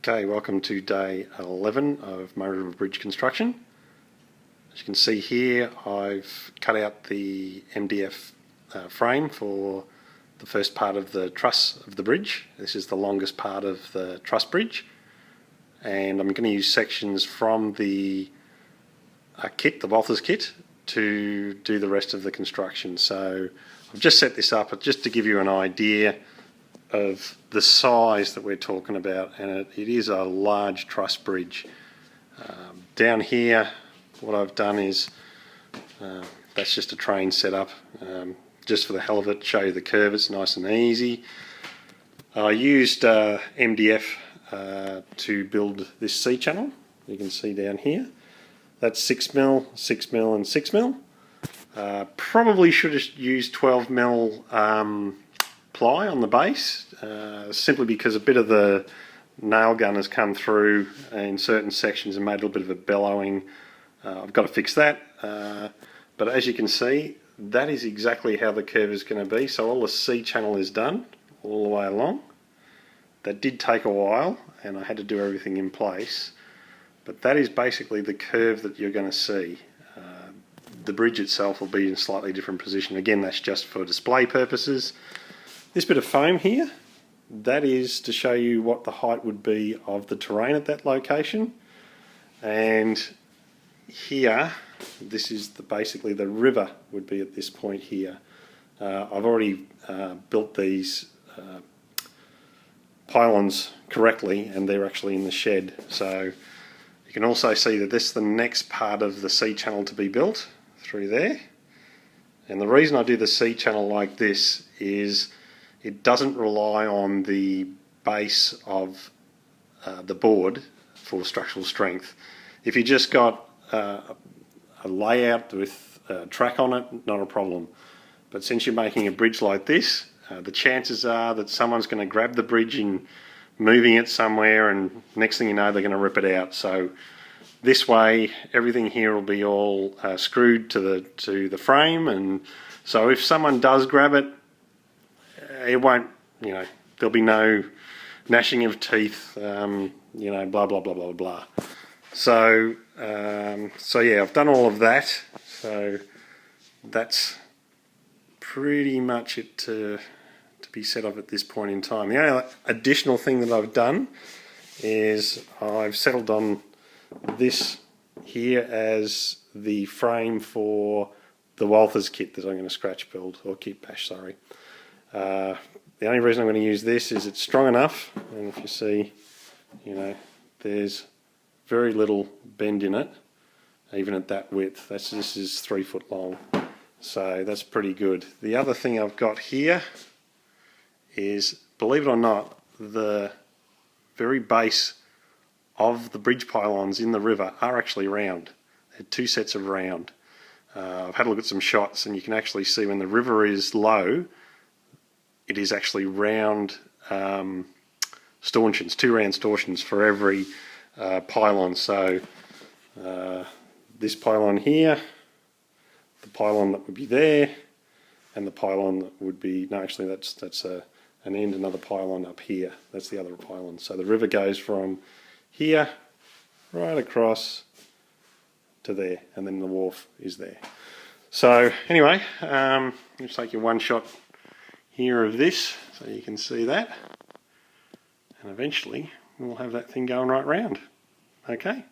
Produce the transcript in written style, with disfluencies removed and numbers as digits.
Okay, welcome to day 11 of Murray River Bridge construction. As you can see here, I've cut out the MDF frame for the first part of the truss of the bridge. This is the longest part of the truss bridge, and I'm going to use sections from the kit, the Walthers kit, to do the rest of the construction. So I've just set this up just to give you an idea of the size that we're talking about, and it is a large truss bridge. Down here, what I've done is that's just a train setup, just for the hell of it, show you the curve. It's nice and easy. I used MDF to build this C-channel. You can see down here. That's 6mm, 6mm and 6mm. Probably should have used 12mm ply on the base, simply because a bit of the nail gun has come through in certain sections and made a little bit of a bellowing. I've got to fix that, but as you can see, that is exactly how the curve is going to be. So all the C-channel is done all the way along. That did take a while and I had to do everything in place, but that is basically the curve that you're going to see. The bridge itself will be in a slightly different position. Again, that's just for display purposes. This bit of foam here, that is to show you what the height would be of the terrain at that location. And here, this is basically the river would be at this point here. I've already built these pylons correctly, and they're actually in the shed. So you can also see that this is the next part of the C-channel to be built through there. And the reason I do the C-channel like this is it doesn't rely on the base of the board for structural strength. If you just got a layout with a track on it, not a problem. But since you're making a bridge like this, the chances are that someone's going to grab the bridge and moving it somewhere, and next thing you know, they're going to rip it out. So this way, everything here will be all screwed to the frame, and so if someone does grab it, it won't, there'll be no gnashing of teeth, blah, blah, blah, blah, blah. So yeah, I've done all of that. So that's pretty much it to be set up at this point in time. The only additional thing that I've done is I've settled on this here as the frame for the Walthers kit that I'm going to scratch build, or kit bash, sorry. The only reason I'm going to use this is it's strong enough, and if you see, there's very little bend in it, even at that width. This is 3 foot long, so that's pretty good. The other thing I've got here is, believe it or not, the very base of the bridge pylons in the river are actually round. They're 2 sets of round. I've had a look at some shots, and you can actually see when the river is low, it is actually round stanchions, 2 round stanchions for every pylon. So this pylon here, the pylon that would be there, and the pylon that would be, no, actually that's an end, another pylon up here. That's the other pylon. So the river goes from here right across to there, and then the wharf is there. So anyway, let's take your one shot here of this so you can see that, and eventually we'll have that thing going right round. Okay.